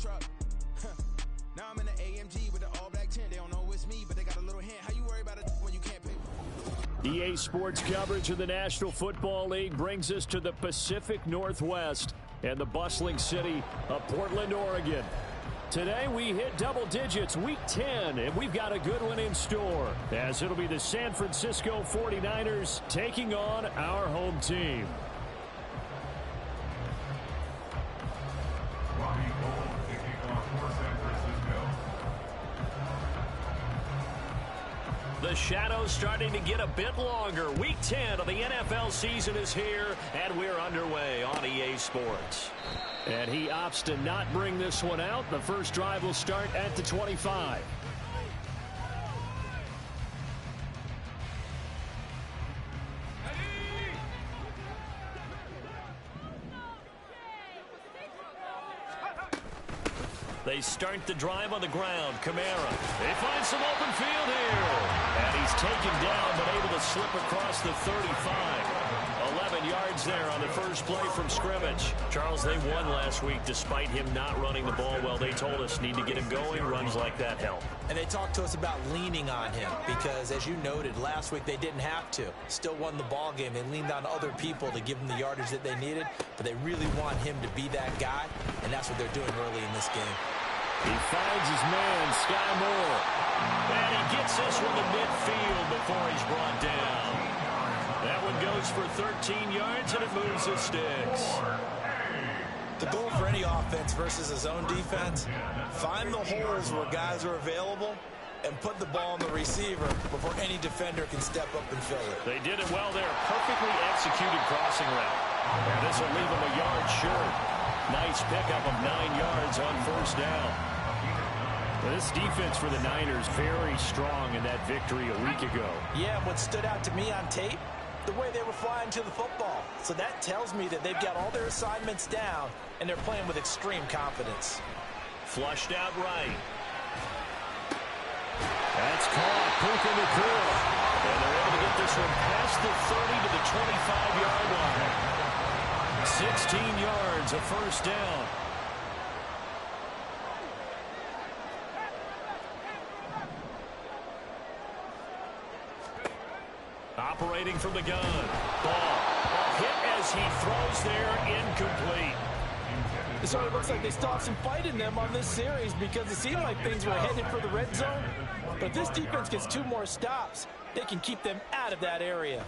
truck. Now I'm in the AMG with the all black tent. They don't know it's me, but they got a little hint. How you worry about it when you can't pay? EA Sports coverage of the National Football League brings us to the Pacific Northwest and the bustling city of Portland, Oregon. Today we hit double digits, week 10, and we've got a good one in store, as it'll be the San Francisco 49ers taking on our home team. The shadow's starting to get a bit longer. Week 10 of the NFL season is here, and we're underway on EA Sports. And he opts to not bring this one out. The first drive will start at the 25. They start the drive on the ground. Kamara. They find some open field here. And he's taken down, but able to slip across the 35. 11 yards there on the first play from scrimmage. Charles, they won last week despite him not running the ball well. They told us need to get him going. Runs like that help. And they talked to us about leaning on him because, as you noted, last week they didn't have to. Still won the ball game. They leaned on other people to give them the yardage that they needed, but they really want him to be that guy, and that's what they're doing early in this game. He finds his man, Sky Moore. And he gets this one to midfield before he's brought down. That one goes for 13 yards, and it moves the sticks. The goal for any offense versus his own defense, find the holes where guys are available and put the ball on the receiver before any defender can step up and fill it. They did it well there. Perfectly executed crossing route. And this will leave him a yard short. Nice pickup of 9 yards on first down. This defense for the Niners very strong in that victory a week ago. Yeah, what stood out to me on tape, the way they were flying to the football. So that tells me that they've got all their assignments down, and they're playing with extreme confidence. Flushed out right. That's caught. Puka Nacua. And they're able to get this one past the 30 to the 25-yard line. 16 yards, a first down. Operating from the gun. Ball. Hit as he throws there, incomplete. It sort of looks like they still have some fight in them on this series because it seemed like things were headed for the red zone. But if this defense gets 2 more stops, they can keep them out of that area.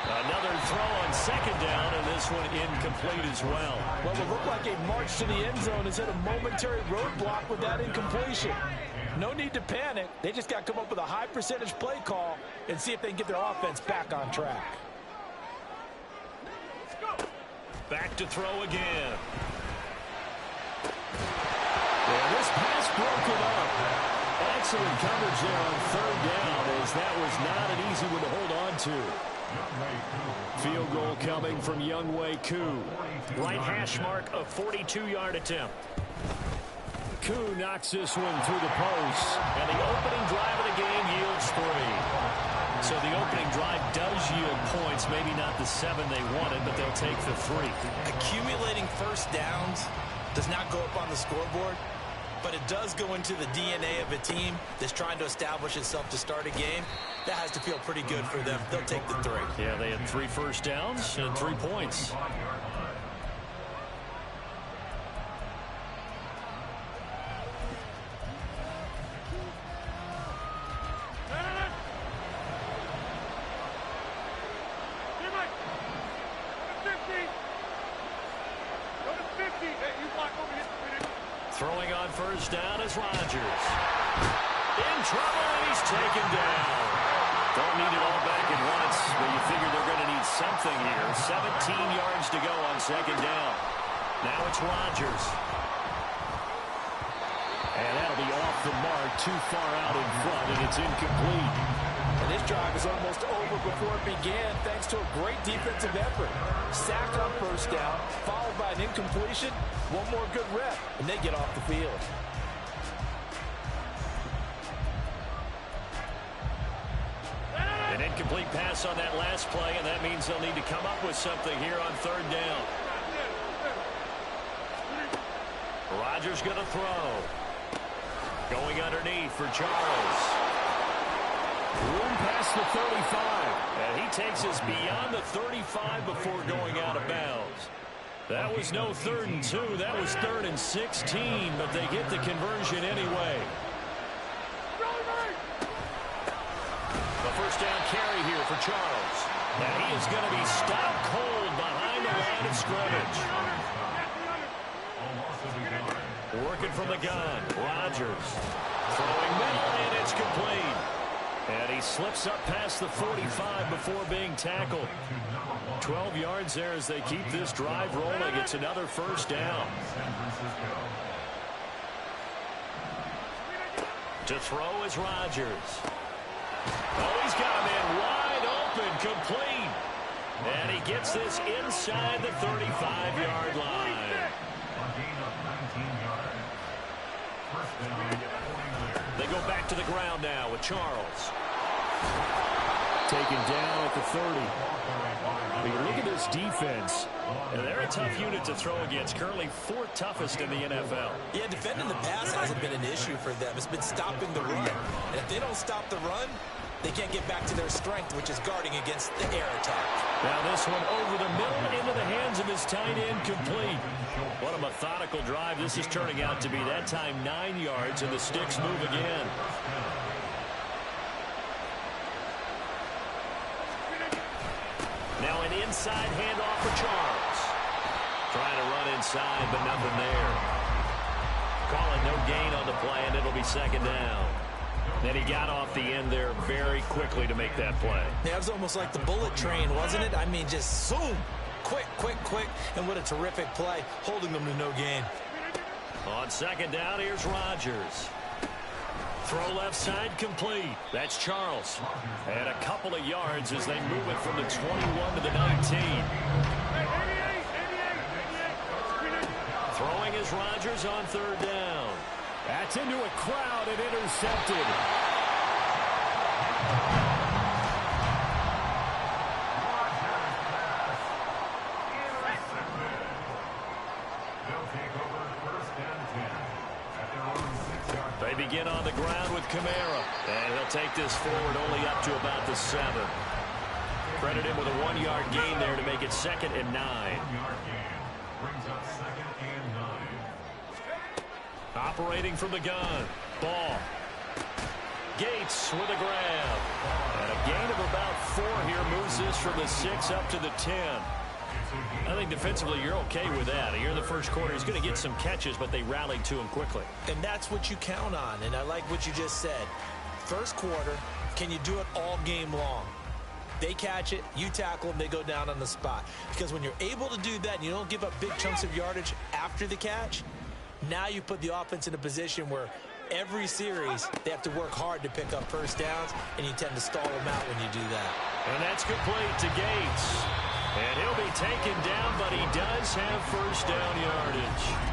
Another throw on second down, and this one incomplete as well. Well, it looked like a march to the end zone has hit a momentary roadblock with that incompletion. No need to panic. They just got to come up with a high percentage play call and see if they can get their offense back on track. Back to throw again. And this pass broken up. Excellent coverage there on third down, as that was not an easy one to hold on to. Field goal coming from Younghoe Koo. Right hash mark, a 42-yard attempt. Koo knocks this one through the post, and the opening drive of the game yields 3. So the opening drive does yield points, maybe not the 7 they wanted, but they'll take the 3. Accumulating first downs does not go up on the scoreboard, but it does go into the DNA of a team that's trying to establish itself to start a game. That has to feel pretty good for them. They'll take the 3. Yeah, they had 3 first downs and 3 points. Throwing on first down is Rodgers. In trouble, and he's taken down. Don't need it all back at once, but you figure they're going to need something here. 17 yards to go on second down. Now it's Rodgers. And that'll be off the mark, too far out in front, and it's incomplete. And this drive is almost over before it began, thanks to a great defensive effort. Sack on first down, followed by an incompletion. One more good rep, and they get off the field. An incomplete pass on that last play, and that means they'll need to come up with something here on third down. Rodgers going to throw. Going underneath for Charles. Room past the 35. And he takes us beyond the 35 before going out of bounds. That was no 3rd and 2. That was 3rd and 16, but they get the conversion anyway. The first down carry here for Charles. And he is going to be stopped cold behind the line of scrimmage. Working from the gun. Rodgers throwing middle, and it's complete. And he slips up past the 45 before being tackled. 12 yards there as they keep this drive rolling. It's another first down. To throw is Rodgers. Oh, he's got a man wide open, complete. And he gets this inside the 35-yard line. They go back to the ground now with Charles. Taken down at the 30. But you look at this defense, and they're a tough unit to throw against. Currently 4th toughest in the NFL. Yeah, defending the pass hasn't been an issue for them. It's been stopping the run. And if they don't stop the run, they can't get back to their strength, which is guarding against the air attack. Now this one over the middle into the hands of his tight end, complete. What a methodical drive this is turning out to be. That time 9 yards, and the sticks move again. Now an inside handoff for Charles. Trying to run inside, but nothing there. Calling no gain on the play, and it'll be 2nd down. And he got off the end there very quickly to make that play. Yeah, it was almost like the bullet train, wasn't it? I mean, just zoom. Quick, quick, quick. And what a terrific play, holding them to no gain. On 2nd down, here's Rodgers. Throw left side, complete. That's Charles. And a couple of yards as they move it from the 21 to the 19. Throwing is Rodgers on 3rd down. That's into a crowd and intercepted. They begin on the ground with Kamara. And he'll take this forward only up to about the 7. Credit him with a 1-yard gain there to make it 2nd and 9. Operating from the gun. Ball. Gates with a grab. And a gain of about 4 here moves this from the 6 up to the 10. I think defensively you're okay with that. Here in the first quarter, he's going to get some catches, but they rallied to him quickly. And that's what you count on, and I like what you just said. First quarter, can you do it all game long? They catch it, you tackle them, they go down on the spot. Because when you're able to do that and you don't give up big chunks of yardage after the catch, now you put the offense in a position where every series they have to work hard to pick up first downs, and you tend to stall them out when you do that. And that's complete to Gates. And he'll be taken down, but he does have first down yardage.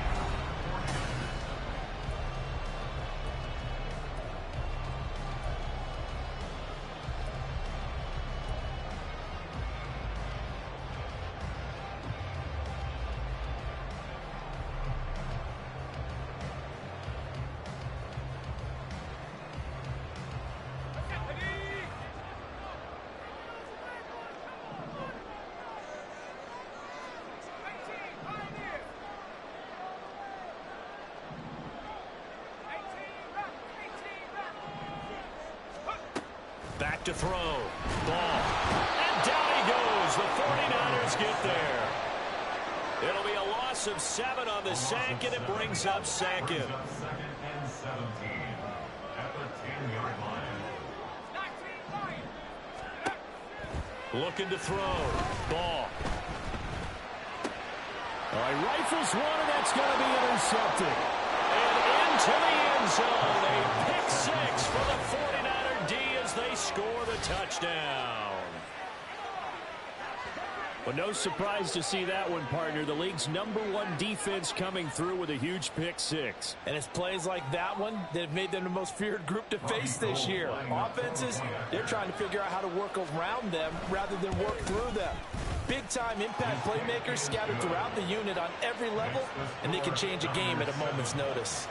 Back to throw. Ball. And down he goes. The 49ers get there. It'll be a loss of 7 on the sack, and it brings up 2nd. Looking to throw. Ball. All right, rifles one, and that's going to be intercepted. And into the end zone. A pick 6 for the 49er D as they score the touchdown. Well, no surprise to see that one, partner. The league's #1 defense coming through with a huge pick 6. And it's plays like that one that have made them the most feared group to face this year. Offenses, they're trying to figure out how to work around them rather than work through them. big-time impact playmakers scattered throughout the unit on every level, and they can change a game at a moment's notice.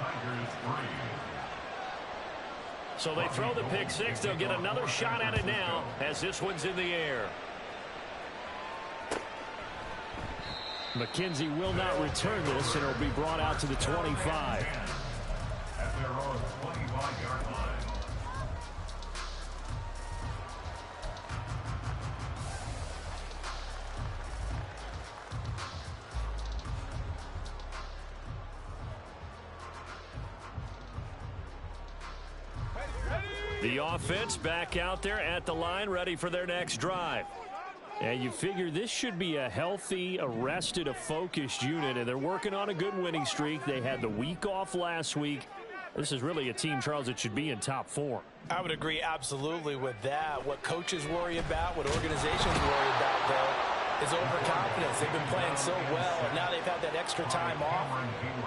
So they throw the pick six. They'll get another shot at it now as this one's in the air. McKenzie will not return this, and it'll be brought out to the 25. At their own 25-yard line. The offense back out there at the line, ready for their next drive. And you figure this should be a healthy, a rested, a focused unit, and they're working on a good winning streak. They had the week off last week. This is really a team, Charles, that should be in top form. I would agree absolutely with that. What coaches worry about, what organizations worry about, though, is overconfidence. They've been playing so well, and now they've had that extra time off.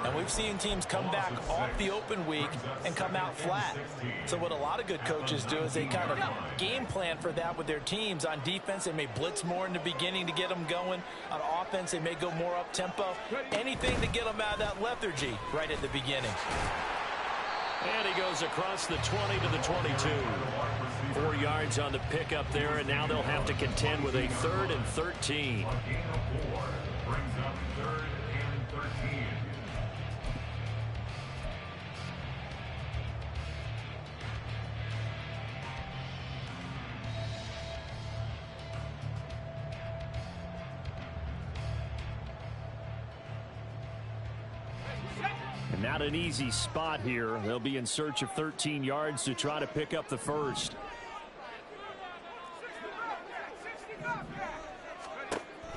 And we've seen teams come back off the open week and come out flat. So what a lot of good coaches do is they kind of game plan for that with their teams. On defense, they may blitz more in the beginning to get them going. On offense, they may go more up-tempo. Anything to get them out of that lethargy right at the beginning. And he goes across the 20 to the 22. 4 yards on the pickup there, and now they'll have to contend with a 3rd and 13. Brings up 3rd and 13. And not an easy spot here. They'll be in search of 13 yards to try to pick up the first.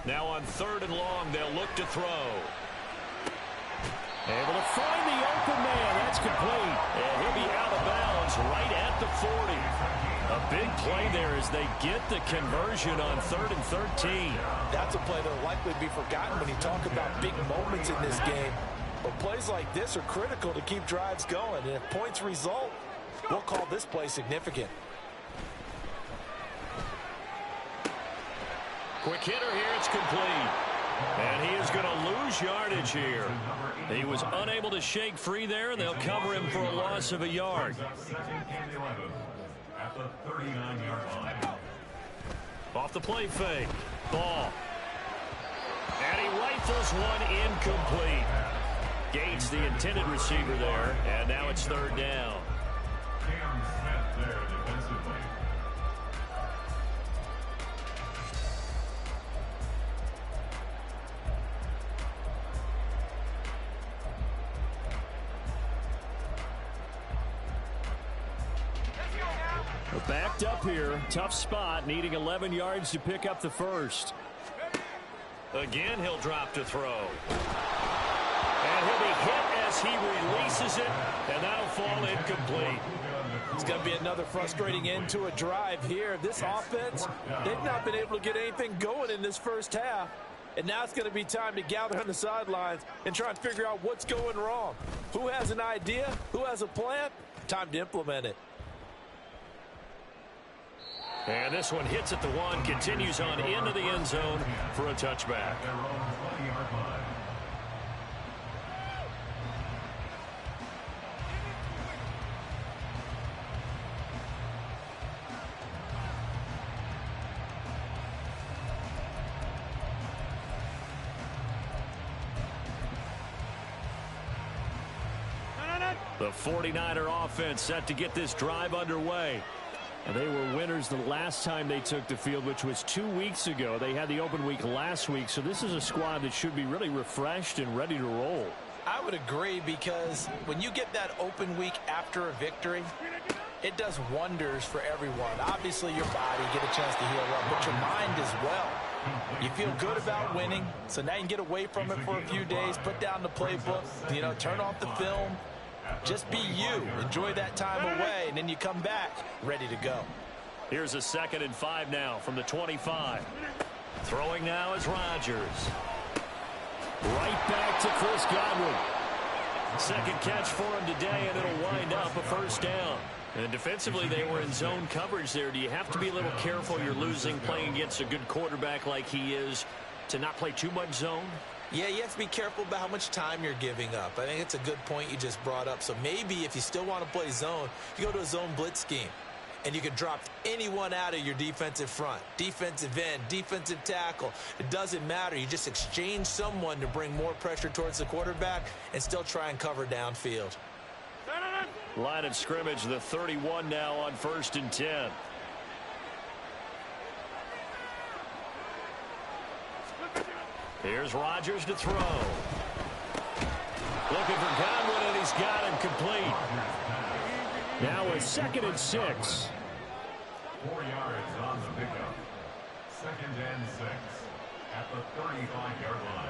Now on 3rd and long, they'll look to throw. Able to find the open man. That's complete. And he'll be out of bounds right at the 40. A big play there as they get the conversion on 3rd and 13. That's a play that will likely be forgotten when you talk about big moments in this game. But plays like this are critical to keep drives going. And if points result, we'll call this play significant. Quick hitter here, it's complete. And he is going to lose yardage here. He was unable to shake free there, and they'll cover him for a loss of a yard. At the 39-yard line. Off the play fake. Ball. And he rifles one incomplete. Gates the intended receiver there, and now it's 3rd down. Cam Smith there defensively. Backed up here, tough spot, needing 11 yards to pick up the first. Again, he'll drop to throw. And he'll be hit as he releases it, and that'll fall incomplete. It's going to be another frustrating end to a drive here. This offense, they've not been able to get anything going in this first half. And now it's going to be time to gather on the sidelines and try and figure out what's going wrong. Who has an idea? Who has a plan? Time to implement it. And this one hits at the 1, continues on into the end zone for a touchback. Their own 20-yard line. The 49er offense set to get this drive underway. And they were winners the last time they took the field, which was 2 weeks ago. They had the open week last week, so this is a squad that should be really refreshed and ready to roll. I would agree, because when you get that open week after a victory, it does wonders for everyone. Obviously, your body get a chance to heal up, but your mind as well. You feel good about winning, so now you can get away from it for a few days, put down the playbook, turn off the film. Just be you. Enjoy that time away, and then you come back ready to go. Here's a 2nd and 5 now from the 25. Throwing now is Rodgers. Right back to Chris Godwin. Second catch for him today, and it'll wind up a first down. And defensively, they were in zone coverage there. Do you have to be a little careful? You're losing, playing against a good quarterback like he is, to not play too much zone? Yeah, you have to be careful about how much time you're giving up. I think it's a good point you just brought up. So maybe if you still want to play zone, you go to a zone blitz scheme. And you can drop anyone out of your defensive front. Defensive end, defensive tackle. It doesn't matter. You just exchange someone to bring more pressure towards the quarterback and still try and cover downfield. Line of scrimmage, the 31 now on 1st and 10. Here's Rodgers to throw. Looking for Godwin, and he's got him complete. Now a 2nd and 6. 4 yards on the pickup. 2nd and 6 at the 35-yard line.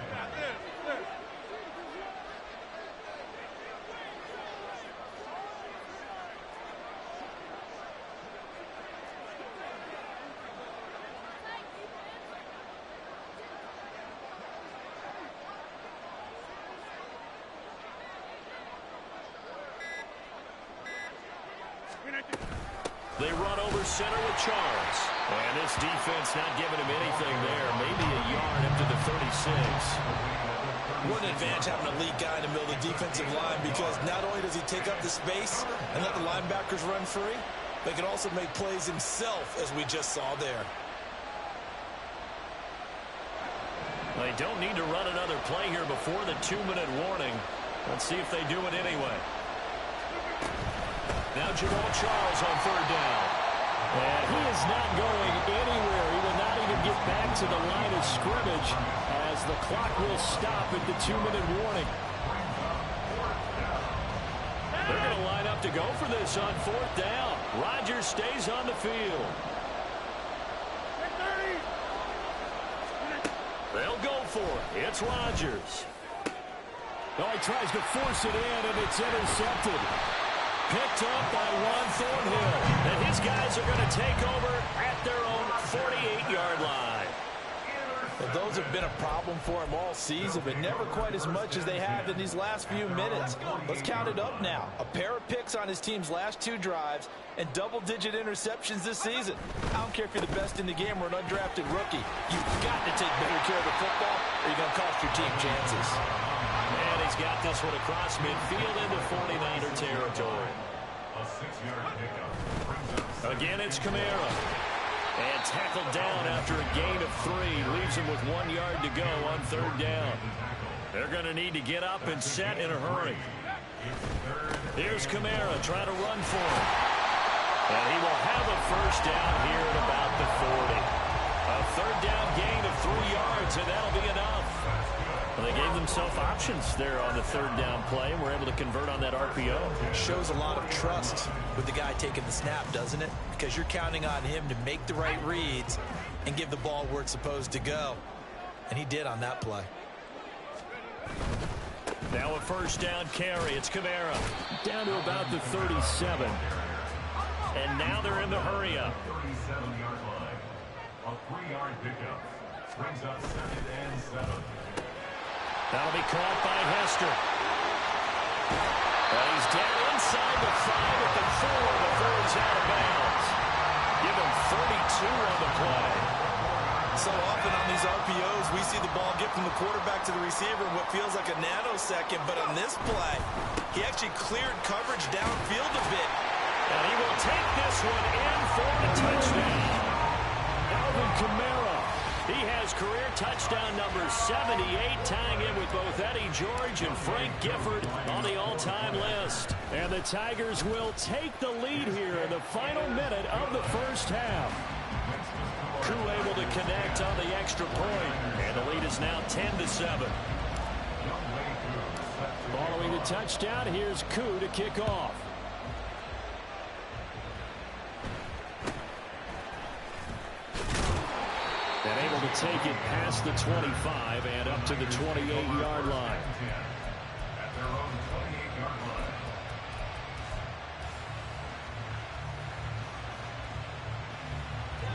They run over center with Charles. And this defense not giving him anything there. Maybe a yard up to the 36. What an advantage having a lead guy in the middle of the defensive line, because not only does he take up the space and let the linebackers run free, but he can also make plays himself, as we just saw there. They don't need to run another play here before the 2-minute warning. Let's see if they do it anyway. Now Jamal Charles on 3rd down. And he is not going anywhere. He will not even get back to the line of scrimmage as the clock will stop at the 2-minute warning. They're going to line up to go for this on 4th down. Rodgers stays on the field. They'll go for it. It's Rodgers. Oh, he tries to force it in, and it's intercepted. Picked up by Juan Thornhill. And his guys are going to take over at their own 48-yard line. Well, those have been a problem for him all season, but never quite as much as they have in these last few minutes. Let's count it up now. A pair of picks on his team's last 2 drives and double-digit interceptions this season. I don't care if you're the best in the game or an undrafted rookie. You've got to take better care of the football or you're going to cost your team chances. And he's got this one across midfield into 49er territory. A 6-yard pickup. Again, it's Kamara. And tackled down after a gain of 3. Leaves him with 1 yard to go on 3rd down. They're going to need to get up and set in a hurry. Here's Kamara trying to run for him. And he will have a 1st down here at about the 40. A 3rd down gain of 3 yards, and that'll be enough. Well, they gave themselves options there on the 3rd down play, and were able to convert on that RPO. Shows a lot of trust with the guy taking the snap, doesn't it? Because you're counting on him to make the right reads and give the ball where it's supposed to go. And he did on that play. Now a 1st down carry. It's Kamara. Down to about the 37. And now they're in the hurry up. 37-yard line. A 3-yard pickup. Brings up 2nd and 7. That'll be caught by Hester. And he's down inside the 5 at the 4 before he's out of bounds. Give him 32 on the play. So often on these RPOs, we see the ball get from the quarterback to the receiver in what feels like a nanosecond. But on this play, he actually cleared coverage downfield a bit. And he will take this one in for the touchdown. Alvin Kamara. He has career touchdown number 78, tying in with both Eddie George and Frank Gifford on the all-time list. And the Tigers will take the lead here in the final minute of the 1st half. Koo able to connect on the extra point, and the lead is now 10-7. Following the touchdown, here's Koo to kick off. And able to take it past the 25 and up to the 28-yard line. At their own 28-yard line.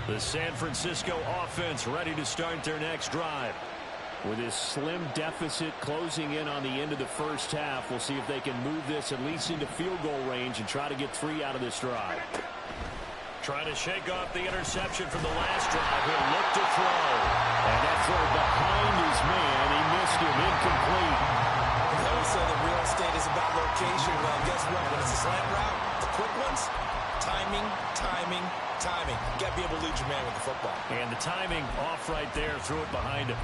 The San Francisco offense ready to start their next drive. With this slim deficit closing in on the end of the first half, we'll see if they can move this at least into field goal range and try to get 3 out of this drive. Trying to shake off the interception from the last drive. He'll look to throw. And that throw behind his man. He missed him. Incomplete. I always say the real estate is about location. Well, guess what? When it's a slant route, the quick ones, timing, timing, timing. You got to be able to lead your man with the football. And the timing off right there. Threw it behind him.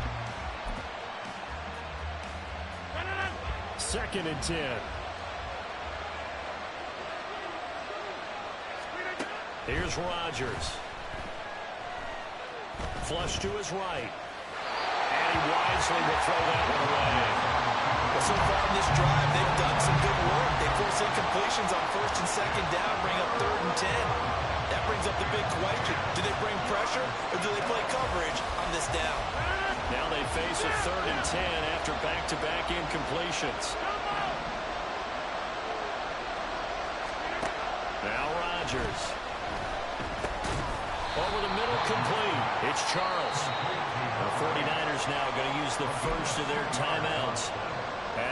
2nd and 10. Here's Rodgers. Flush to his right. And he wisely will throw that one away. Well, so far in this drive, they've done some good work. They force incompletions on 1st and 2nd down, bring up 3rd and 10. That brings up the big question. Do they bring pressure or do they play coverage on this down? Now they face a 3rd and 10 after back-to-back incompletions. Now Rodgers. Over the middle, complete. It's Charles. The 49ers now going to use the first of their timeouts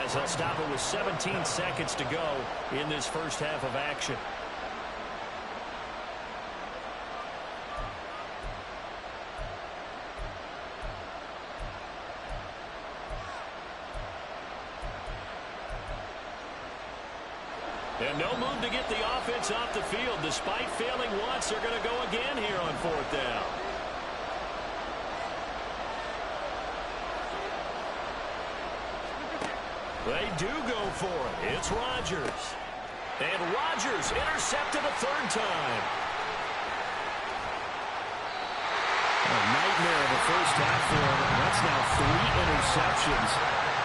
as they'll stop it with 17 seconds to go in this first half of action. And no move to get the offense off the field. Despite failing once, they're going to go again here on 4th down. They do go for it. It's Rodgers. And Rodgers intercepted a 3rd time. A nightmare of a first half for him. That's now 3 interceptions.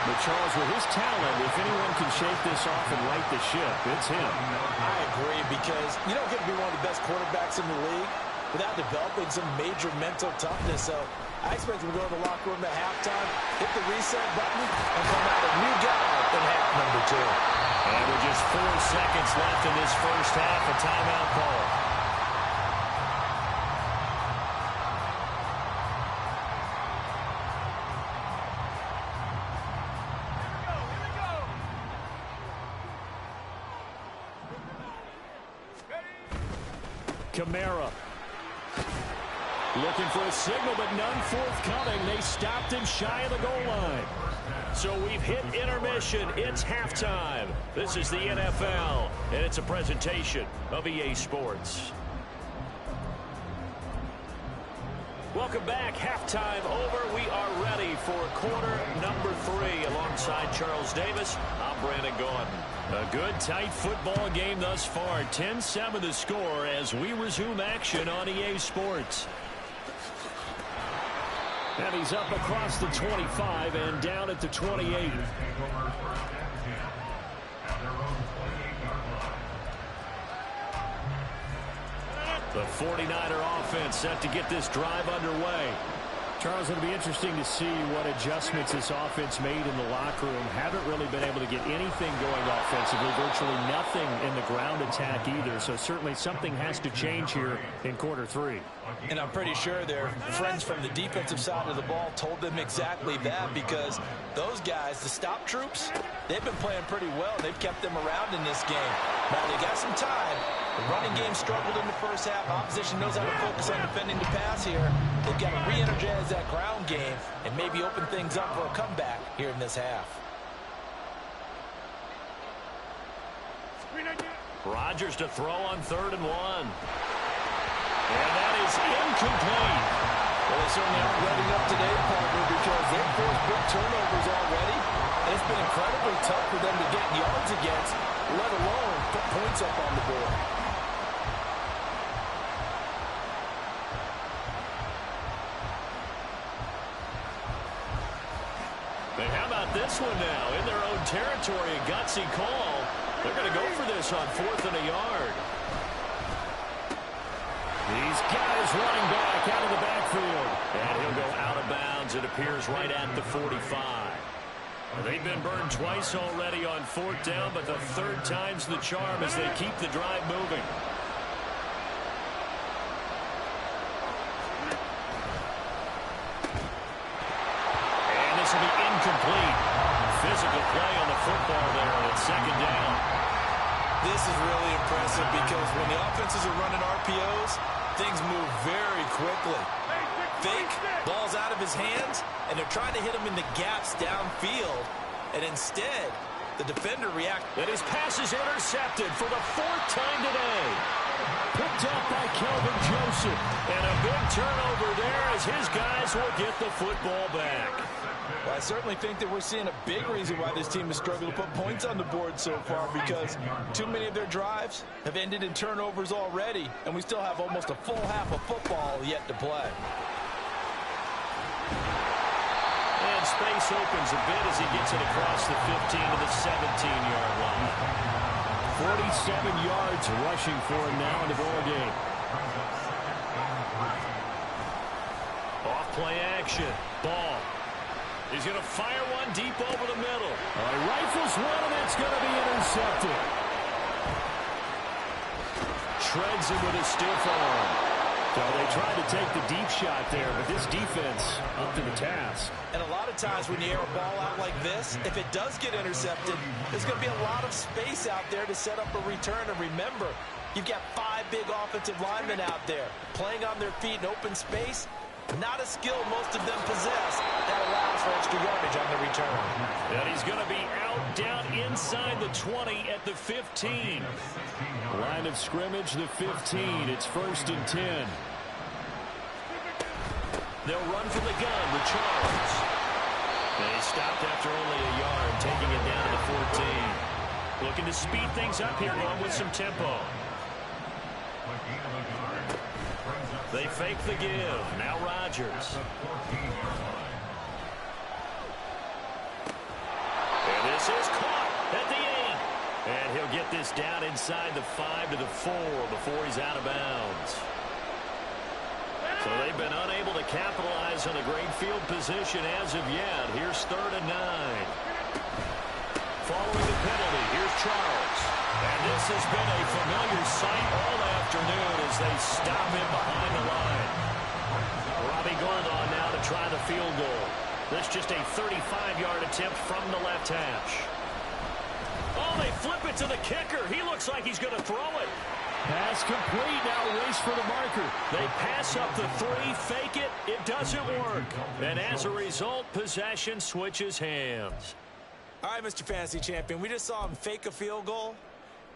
But Charles, with his talent, if anyone can shake this off and right the ship, it's him. I agree, because you don't get to be one of the best quarterbacks in the league without developing some major mental toughness. So I expect him to go to the locker room at halftime, hit the reset button, and come out a new guy in half number 2. And with just 4 seconds left in this first half, a timeout call. Kamara looking for a signal, but none forthcoming. They stopped him shy of the goal line. So we've hit intermission. It's halftime. This is the NFL, and it's a presentation of EA Sports. Welcome back. Halftime over. We are ready for quarter number 3. Alongside Charles Davis, I'm Brandon Gaudin. A good, tight football game thus far. 10-7 the score as we resume action on EA Sports. And he's up across the 25 and down at the 28. The 49er offense set to get this drive underway. Charles, it'll be interesting to see what adjustments this offense made in the locker room. Haven't really been able to get anything going offensively, virtually nothing in the ground attack either. So certainly something has to change here in quarter 3. And I'm pretty sure their friends from the defensive side of the ball told them exactly that, because those guys, the stop troops, they've been playing pretty well. They've kept them around in this game. Now they got some time. The running game struggled in the first half. Opposition knows how to focus on defending the pass here. They've got to re-energize that ground game and maybe open things up for a comeback here in this half. Rodgers to throw on 3rd and 1. And that is incomplete. Well, they certainly aren't ready up today, partner, because they've forced big turnovers already. And it's been incredibly tough for them to get yards against, let alone put points up on the board. And how about this one now? In their own territory, a gutsy call. They're going to go for this on 4th and a yard. These guys running back out of the backfield. And he'll go out of bounds. It appears right at the 45. They've been burned twice already on 4th down, but the 3rd time's the charm as they keep the drive moving. pass will be incomplete. Physical play on the football there, and it's second down. This is really impressive because when the offenses are running RPOs, things move very quickly. Fake, ball's out of his hands, and they're trying to hit him in the gaps downfield. And instead, the defender reacts. And his pass is intercepted for the 4th time today. Picked up by Kelvin Joseph. And a big turnover there as his guys will get the football back. Well, I certainly think that we're seeing a big reason why this team has struggled to put points on the board so far, because too many of their drives have ended in turnovers already, and we still have almost a full half of football yet to play. And space opens a bit as he gets it across the 15 to the 17-yard line. 47 yards rushing for him now in the ball game. Off play action. Ball. He's going to fire one deep over the middle. He rifles one, and that's going to be intercepted. Shreds him with a stiff arm. So they tried to take the deep shot there, but this defense up to the task. And a lot of times when you air a ball out like this, if it does get intercepted, there's going to be a lot of space out there to set up a return. And remember, you've got 5 big offensive linemen out there playing on their feet in open space. Not a skill most of them possess that allows for extra yardage on the return. And he's going to be out down inside the 20 at the 15. Line of scrimmage, the 15. It's 1st and 10. They'll run from the gun with Charles. They stopped after only a yard, taking it down to the 14. Looking to speed things up here, going with some tempo. They fake the give. Now Rodgers. And this is caught at the 8. And he'll get this down inside the 5 to the 4 before he's out of bounds. So they've been unable to capitalize on a great field position as of yet. Here's 3rd and 9. Following the penalty, here's Charles. And this has been a familiar sight all afternoon as they stop him behind the line. Robbie Gould on now to try the field goal. This just a 35-yard attempt from the left hash. Oh, they flip it to the kicker. He looks like he's going to throw it. Pass complete. Now race for the marker. They pass up the 3, fake it. It doesn't work. And as a result, possession switches hands. All right, Mr. Fantasy Champion, we just saw him fake a field goal,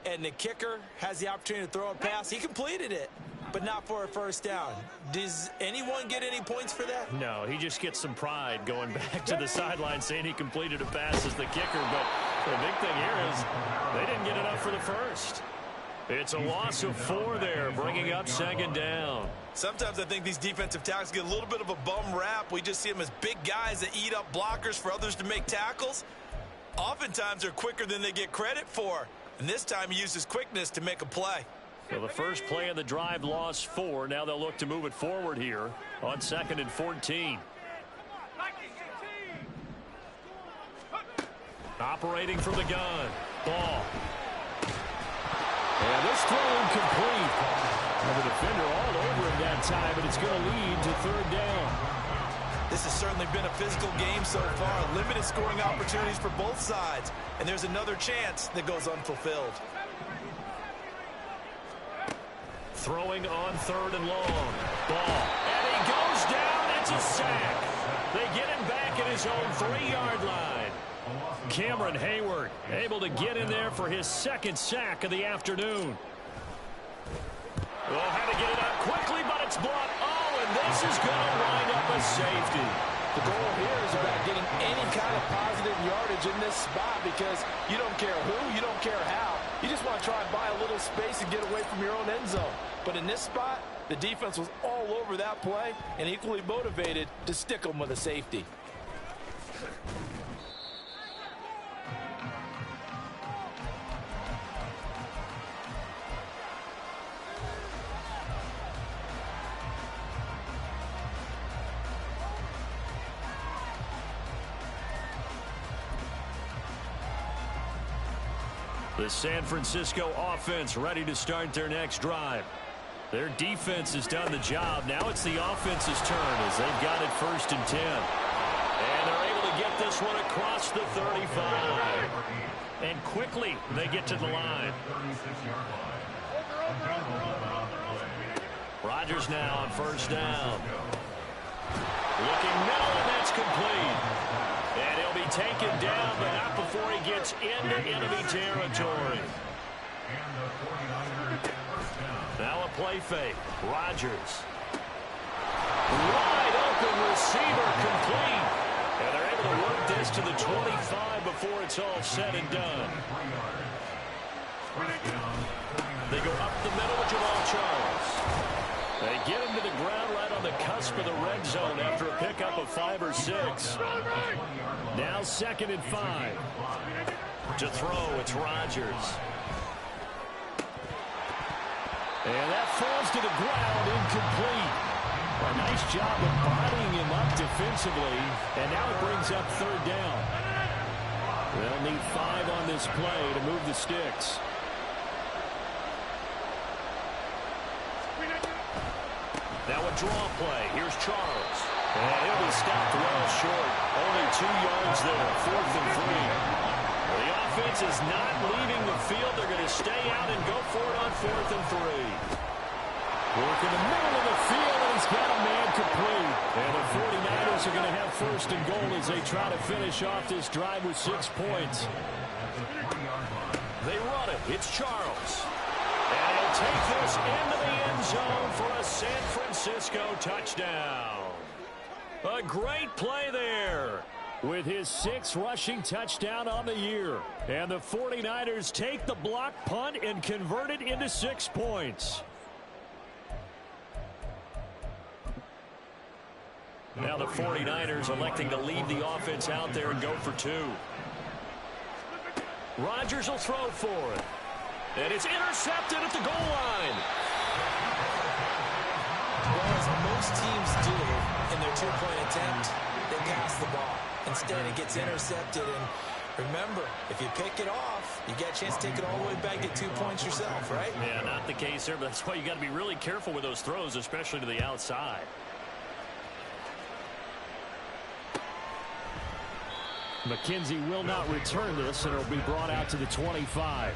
and the kicker has the opportunity to throw a pass. He completed it, but not for a first down. Does anyone get any points for that? No, he just gets some pride going back to the sideline saying he completed a pass as the kicker, but the big thing here is they didn't get enough for the first. It's a loss of 4 there, bringing up 2nd down. Sometimes I think these defensive tackles get a little bit of a bum rap. We just see them as big guys that eat up blockers for others to make tackles. Oftentimes they're quicker than they get credit for. And this time he uses quickness to make a play. So the first play of the drive lost 4. Now they'll look to move it forward here on 2nd and 14. Operating from the gun. Ball. And this throw incomplete. And the defender all over him that time, but it's going to lead to 3rd down. This has certainly been a physical game so far. Limited scoring opportunities for both sides. And there's another chance that goes unfulfilled. Throwing on 3rd and long. Ball. And he goes down. It's a sack. They get him back at his own 3-yard line. Cameron Hayward able to get in there for his 2nd sack of the afternoon. Well, had to get it out quickly, but it's blocked. Oh, and this is going to wind up a safety. The goal here is about getting any kind of positive yardage in this spot, because you don't care who, you don't care how. You just want to try and buy a little space and get away from your own end zone. But in this spot, the defense was all over that play and equally motivated to stick them with a safety. The San Francisco offense ready to start their next drive. Their defense has done the job. Now it's the offense's turn as they've got it 1st and 10. And they're able to get this one across the 35. And quickly they get to the line. Rodgers now on first down. Looking middle, and that's complete. And he'll be taken down, but not before he gets into enemy territory. Now a play fake. Rodgers. Wide open receiver complete. And they're able to work this to the 25 before it's all said and done. They go up the middle with Jamaal Charles. They get him to the ground right on the cusp of the red zone after a pickup of 5 or 6. Now 2nd and 5. To throw, it's Rodgers. And that falls to the ground, incomplete. A nice job of bodying him up defensively, and now it brings up 3rd down. They'll need 5 on this play to move the sticks. Now a draw play. Here's Charles. And he'll be stopped well short. Only 2 yards there, 4th and 3. The offense is not leaving the field. They're going to stay out and go for it on 4th and 3. Work in the middle of the field, and he's got a man complete. And the 49ers are going to have 1st and goal as they try to finish off this drive with 6 points. They run it. It's Charles. And he'll take this into the end zone for a San Francisco touchdown. A great play there with his 6th rushing touchdown on the year. And the 49ers take the block punt and convert it into 6 points. Now the 49ers electing to leave the offense out there and go for 2. Rodgers will throw for it. And it's intercepted at the goal line. Well, as most teams do in their 2-point attempt, they pass the ball. Instead, it gets intercepted. And remember, if you pick it off, you get a chance to take it all the way back, get 2 points yourself, right? Yeah, not the case there, but that's why you got to be really careful with those throws, especially to the outside. McKenzie will not return this, and it'll be brought out to the 25.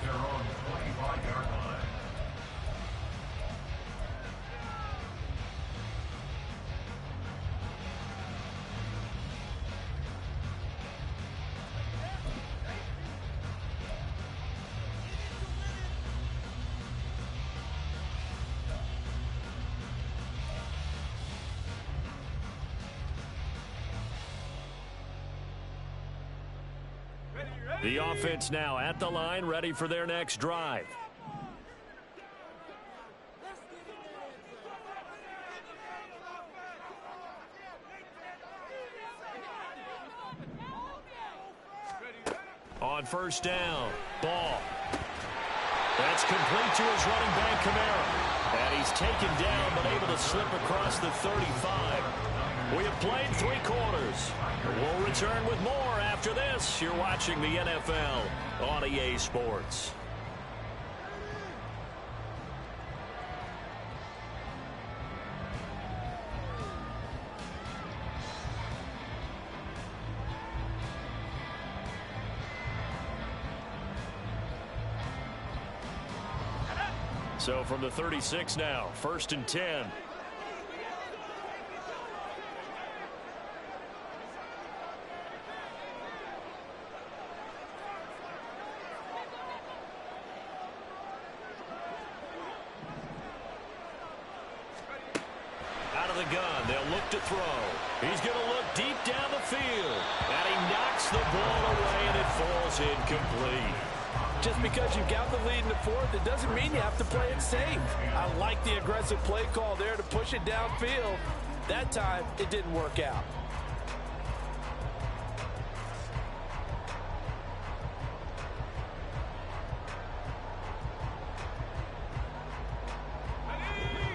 The offense now at the line, ready for their next drive. On first down, Ball. That's complete to his running back, Kamara. And he's taken down but able to slip across the 35. We have played 3 quarters. We'll return with more after this. You're watching the NFL on EA Sports. So from the 36 now, 1st and 10. Out of the gun, they'll look to throw. He's going to look deep down the field. And he knocks the ball away, and it falls incomplete. Just because you've got the lead in the 4th, it doesn't mean you have to play it safe. I like the aggressive play call there to push it downfield. That time, it didn't work out.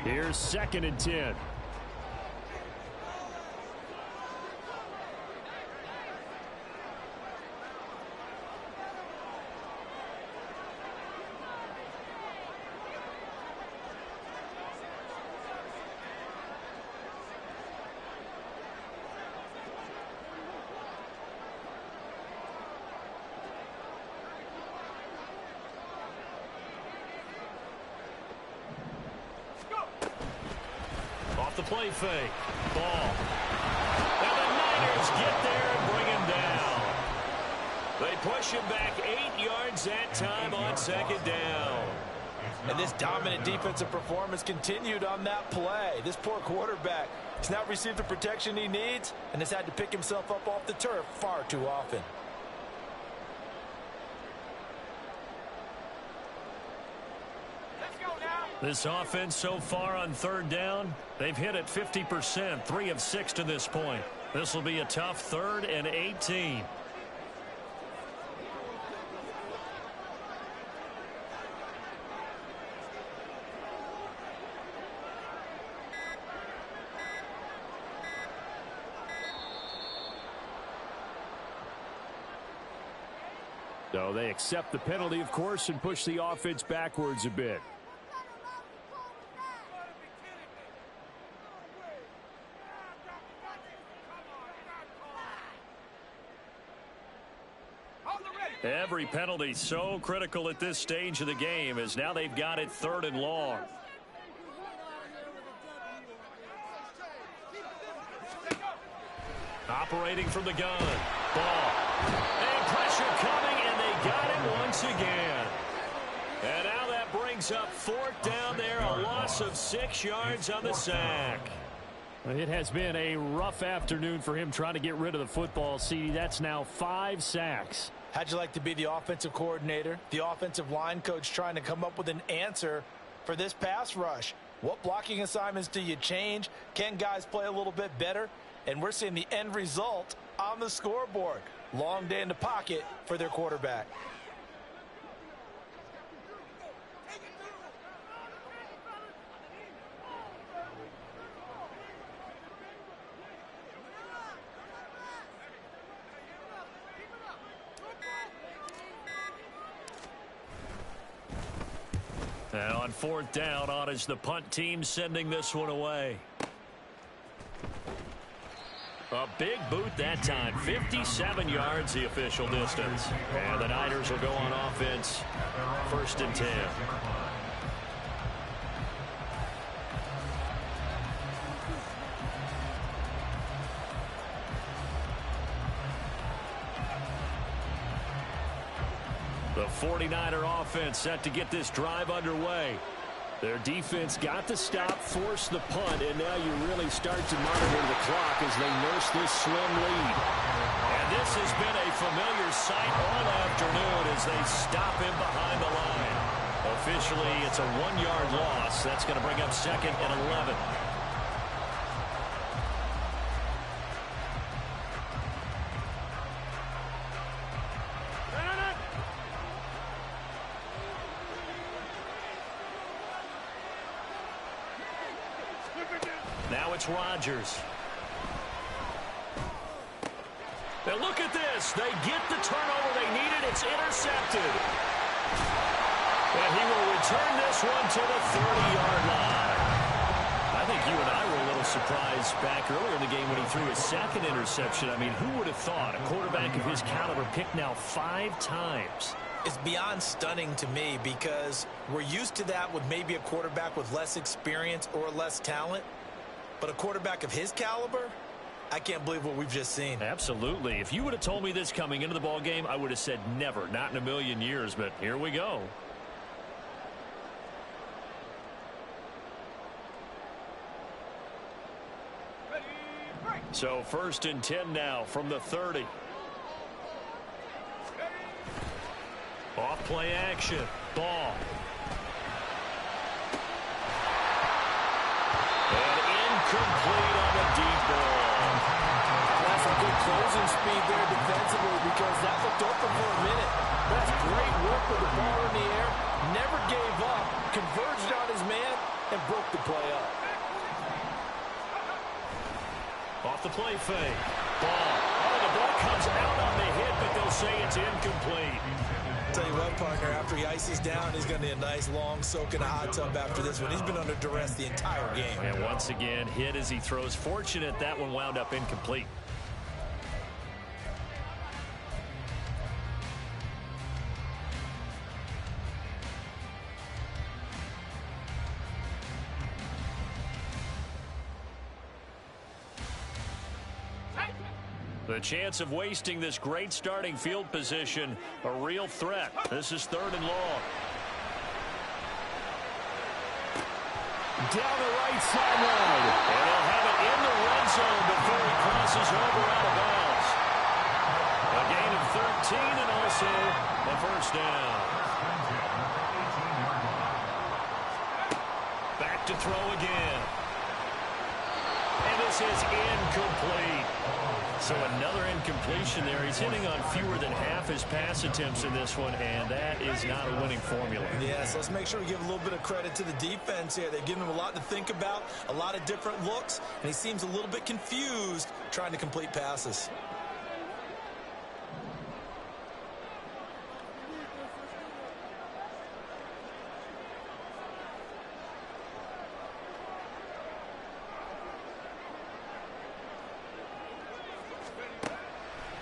Here's 2nd and 10. the play fake. Ball. And the Niners get there and bring him down. They push him back 8 yards that time on second down. And this dominant defensive performance continued on that play. This poor quarterback has not received the protection he needs and has had to pick himself up off the turf far too often. This offense so far on third down, they've hit it 50%, 3 of 6 to this point. This will be a tough 3rd and 18. So they accept the penalty, of course, and push the offense backwards a bit. Every penalty so critical at this stage of the game, as now they've got it 3rd and long. Operating from the gun. Ball. And pressure coming, and they got him once again. And now that brings up 4th down there, a loss of 6 yards on the sack. It has been a rough afternoon for him trying to get rid of the football. See, that's now 5 sacks. How'd you like to be the offensive coordinator, the offensive line coach trying to come up with an answer for this pass rush? What blocking assignments do you change? Can guys play a little bit better? And we're seeing the end result on the scoreboard. Long day in the pocket for their quarterback. And on 4th down, on is the punt team sending this one away. A big boot that time. 57 yards the official distance. And the Niners will go on offense. 1st and 10. The 49er offense set to get this drive underway. Their defense got the stop, forced the punt, and now you really start to monitor the clock as they nurse this slim lead. And this has been a familiar sight all afternoon as they stop him behind the line. Officially, it's a 1-yard loss. That's going to bring up 2nd and 11. Now it's Rodgers. Now look at this. They get the turnover they needed. It's intercepted. And he will return this one to the 30-yard line. I think you and I were a little surprised back earlier in the game when he threw his 2nd interception. I mean, who would have thought a quarterback of his caliber picked now 5 times? It's beyond stunning to me because we're used to that with maybe a quarterback with less experience or less talent. But a quarterback of his caliber, I can't believe what we've just seen. Absolutely. If you would have told me this coming into the ball game, I would have said never, not in a million years. But here we go. So 1st and 10 now from the 30. Off play action. Ball. Complete on the deep ball. That's some good closing speed there defensively because that looked open for a minute. That's great work with the ball in the air. Never gave up. Converged on his man and broke the play up. Off the play fake. Ball. Oh, the ball comes out on the hit, but they'll say it's incomplete. Tell you what, partner, after he ices down, he's going to need a nice long soak in a hot tub after this one. He's been under duress the entire game. And once again, hit as he throws. Fortunate that one wound up incomplete. The chance of wasting this great starting field position, a real threat. This is 3rd and long. Down the right sideline. And he'll have it in the red zone before he crosses over out of bounds. A gain of 13 and also a first down. Back to throw again. And this is incomplete. So another incompletion there. He's hitting on fewer than half his pass attempts in this one, and that is not a winning formula. Yes, let's make sure we give a little bit of credit to the defense here. They've given him a lot to think about, a lot of different looks, and he seems a little bit confused trying to complete passes.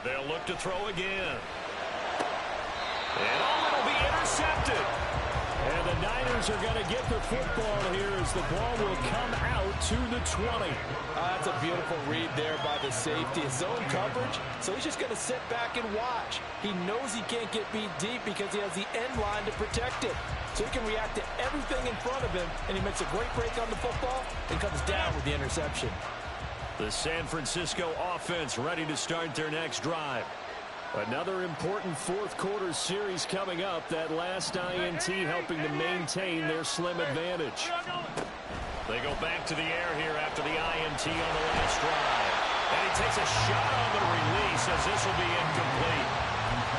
They'll look to throw again. And it'll be intercepted. And the Niners are going to get the football here as the ball will come out to the 20. That's a beautiful read there by the safety. His zone coverage, so he's just going to sit back and watch. He knows he can't get beat deep because he has the end line to protect it. So he can react to everything in front of him, and he makes a great break on the football and comes down with the interception. The San Francisco offense ready to start their next drive. Another important fourth quarter series coming up. That last INT helping to maintain their slim advantage. They go back to the air here after the INT on the last drive. And he takes a shot on the release as this will be incomplete.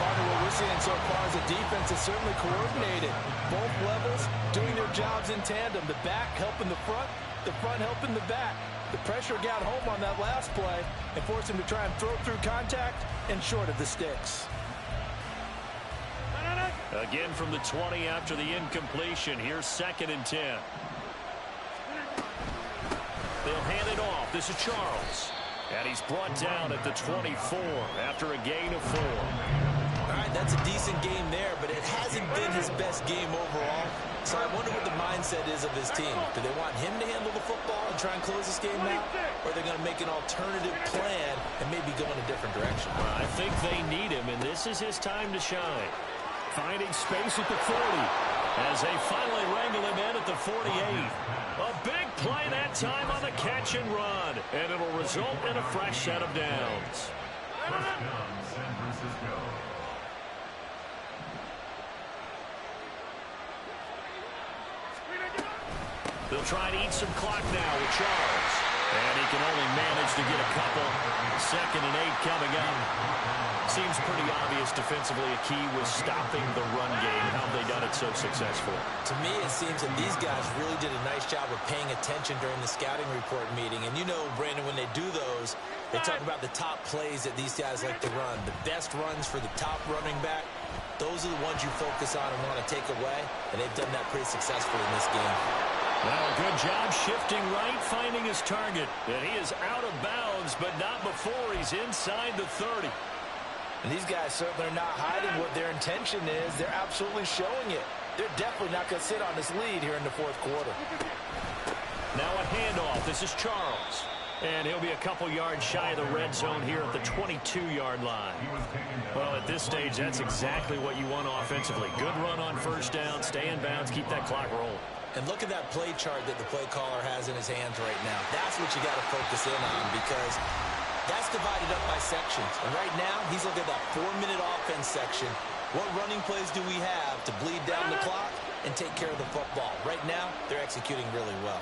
Partner, what we're seeing so far is the defense is certainly coordinated. Both levels doing their jobs in tandem. The back helping the front helping the back. The pressure got home on that last play and forced him to try and throw through contact and short of the sticks. Again from the 20 after the incompletion. Here's 2nd and 10. They'll hand it off. This is Charles. And he's brought down at the 24 after a gain of 4. All right, that's a decent game there, but it hasn't been his best game overall. So I wonder what the mindset is of his team. Do they want him to handle the football and try and close this game out? Or are they going to make an alternative plan and maybe go in a different direction? Well, I think they need him, and this is his time to shine. Finding space at the 40 as they finally wrangle him in at the 48. A big play that time on the catch and run, and it'll result in a fresh set of downs. First down, San Francisco. They'll try to eat some clock now with Charles. And he can only manage to get a couple. 2nd and 8 coming up. Seems pretty obvious defensively a key was stopping the run game. How have they done it so successful? To me, it seems that these guys really did a nice job of paying attention during the scouting report meeting. And you know, Brandon, when they do those, they talk about the top plays that these guys like to run. The best runs for the top running back. Those are the ones you focus on and want to take away. And they've done that pretty successfully in this game. Well, a good job shifting right, finding his target. And he is out of bounds, but not before he's inside the 30. And these guys certainly are not hiding what their intention is. They're absolutely showing it. They're definitely not going to sit on this lead here in the fourth quarter. Now a handoff. This is Charles. And he'll be a couple yards shy of the red zone here at the 22-yard line. Well, at this stage, that's exactly what you want offensively. Good run on first down, stay in bounds, keep that clock rolling. And look at that play chart that the play caller has in his hands right now. That's what you got to focus in on because that's divided up by sections. And right now, he's looking at that 4-minute offense section. What running plays do we have to bleed down the clock and take care of the football? Right now, they're executing really well.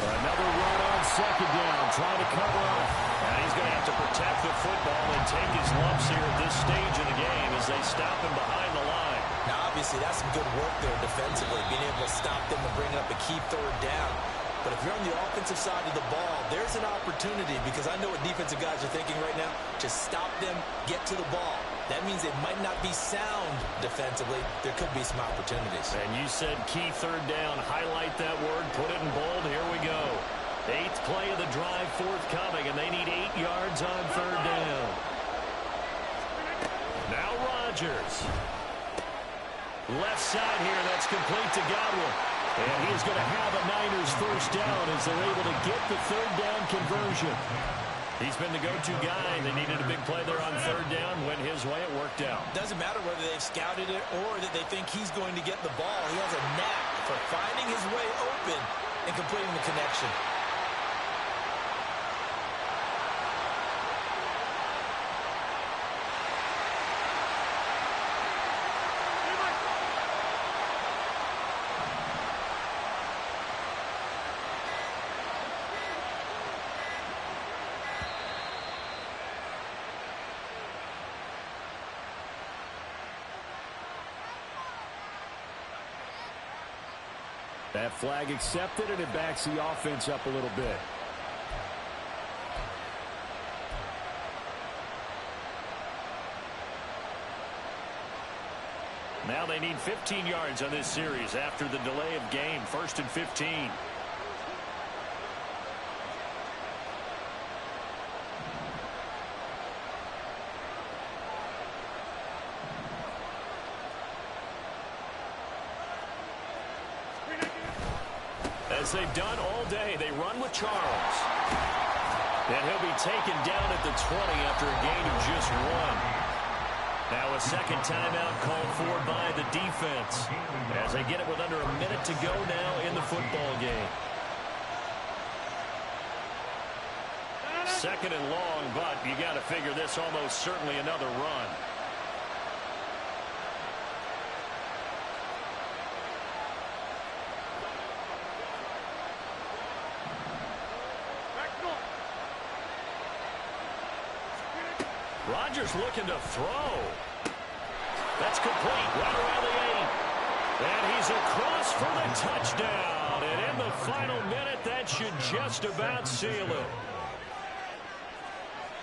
Another run on 2nd down, trying to cover up. And he's going to have to protect the football and take his lumps here at this stage of the game as they stop him behind the line. Now, obviously, that's some good work there defensively, being able to stop them and bring up a key 3rd down. But if you're on the offensive side of the ball, there's an opportunity because I know what defensive guys are thinking right now. Just stop them, get to the ball. That means they might not be sound defensively. There could be some opportunities. And you said key 3rd down. Highlight that word. Put it in bold. Here we go. 8th play of the drive forthcoming, and they need 8 yards on 3rd down. Now Rodgers. Left side here, that's complete to Godwin. And he's going to have a Niners first down as they're able to get the third down conversion. He's been the go-to guy. They needed a big play there on third down. Went his way, it worked out. Doesn't matter whether they've scouted it or that they think he's going to get the ball. He has a knack for finding his way open and completing the connection. That flag accepted, and it backs the offense up a little bit. Now they need 15 yards on this series after the delay of game. 1st and 15. As they've done all day, they run with Charles. And he'll be taken down at the 20 after a gain of just 1. Now a second timeout called for by the defense as they get it with under a minute to go now in the football game. Second and long, but you got to figure this almost certainly another run. Rodgers looking to throw. That's complete. Right around the 8. And he's across for the touchdown. And in the final minute, that should just about seal it.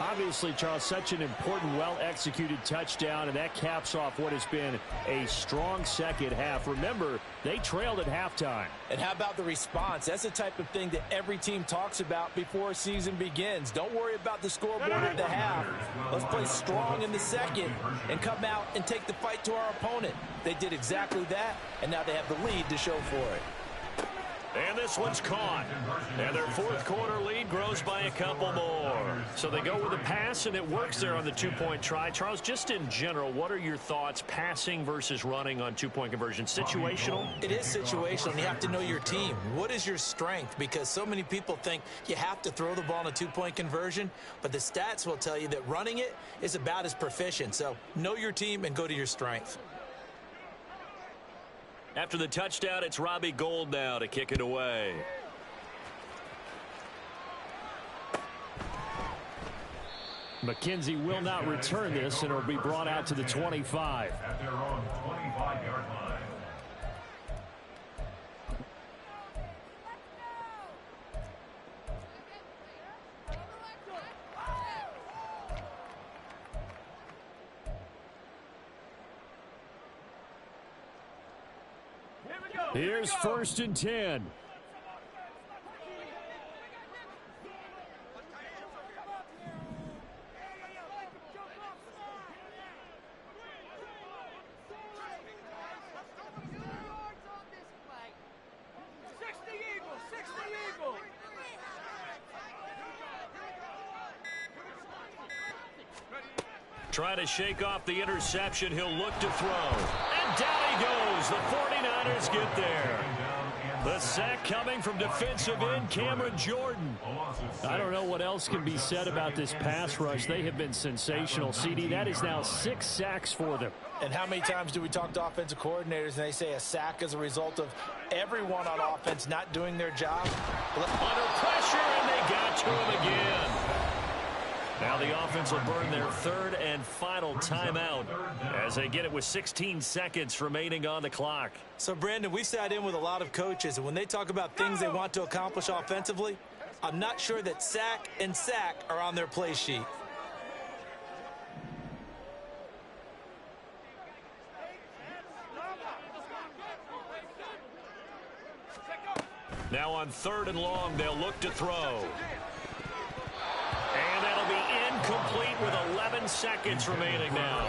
Obviously, Charles, such an important, well-executed touchdown, and that caps off what has been a strong second half. Remember, they trailed at halftime. And how about the response? That's the type of thing that every team talks about before a season begins. Don't worry about the scoreboard at the half. Let's play strong in the second and come out and take the fight to our opponent. They did exactly that, and now they have the lead to show for it. And this one's caught. And their fourth quarter lead grows by a couple more. So they go with a pass, and it works there on the two-point try. Charles, just in general, what are your thoughts passing versus running on two-point conversion? Situational? It is situational, and you have to know your team. What is your strength? Because so many people think you have to throw the ball in a two-point conversion, but the stats will tell you that running it is about as proficient. So know your team and go to your strength. After the touchdown, it's Robbie Gould now to kick it away. McKenzie will not return this, and it'll be brought out to the 25. At their own 25-yard line. Here's 1st and 10. Trying to shake off the interception. He'll look to throw. And down he goes. The 49ers get there. The sack coming from defensive end Cameron Jordan. I don't know what else can be said about this pass rush. They have been sensational, CD. That is now 6 sacks for them. And how many times do we talk to offensive coordinators and they say a sack is a result of everyone on offense not doing their job? Under pressure, and they got to him again. Now the offense will burn their third and final timeout as they get it with 16 seconds remaining on the clock. So, Brandon, we sat in with a lot of coaches, and when they talk about things they want to accomplish offensively, I'm not sure that sack and sack are on their play sheet. Now on 3rd and long, they'll look to throw. And that'll be incomplete with 11 seconds remaining now.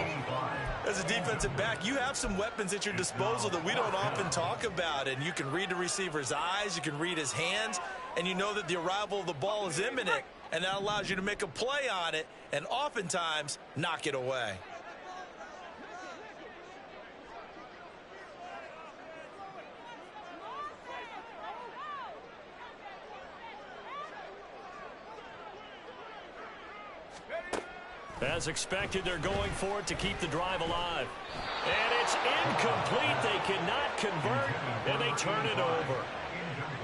As a defensive back, you have some weapons at your disposal that we don't often talk about. And you can read the receiver's eyes, you can read his hands, and you know that the arrival of the ball is imminent. And that allows you to make a play on it and oftentimes knock it away. As expected, they're going for it to keep the drive alive. And it's incomplete. They cannot convert, and they turn it over.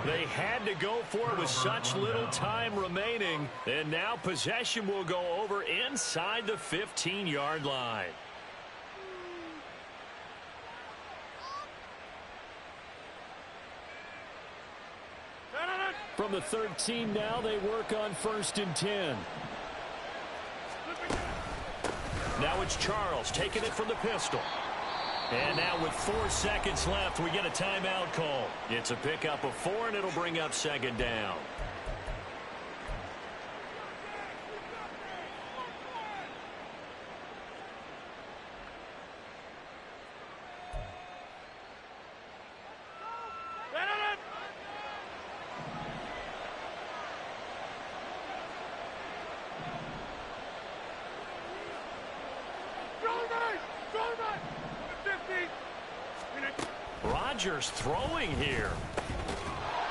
They had to go for it with such little time remaining, and now possession will go over inside the 15-yard line. From the 13 now, they work on 1st and 10. Now it's Charles taking it from the pistol. And now with 4 seconds left, we get a timeout call. It's a pickup of 4, and it'll bring up 2nd down. Rodgers throwing here.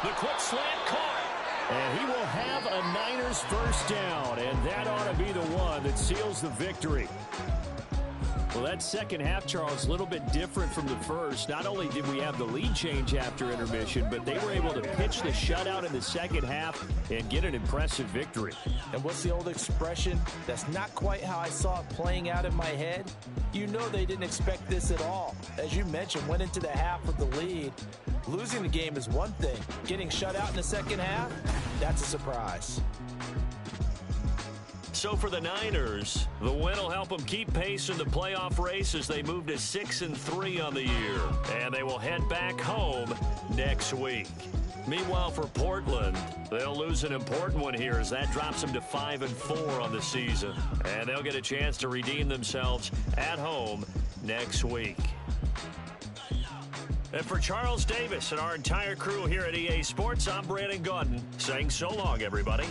The quick slant caught. And he will have a Niners first down, and that ought to be the one that seals the victory. Well, that second half, Charles, a little bit different from the first. Not only did we have the lead change after intermission, but they were able to pitch the shutout in the second half and get an impressive victory. And what's the old expression? That's not quite how I saw it playing out in my head. You know they didn't expect this at all. As you mentioned, went into the half with the lead. Losing the game is one thing. Getting shut out in the second half, that's a surprise. So for the Niners, the win will help them keep pace in the playoff race as they move to 6-3 on the year. And they will head back home next week. Meanwhile, for Portland, they'll lose an important one here as that drops them to 5-4 on the season. And they'll get a chance to redeem themselves at home next week. And for Charles Davis and our entire crew here at EA Sports, I'm Brandon Gaudin saying so long, everybody.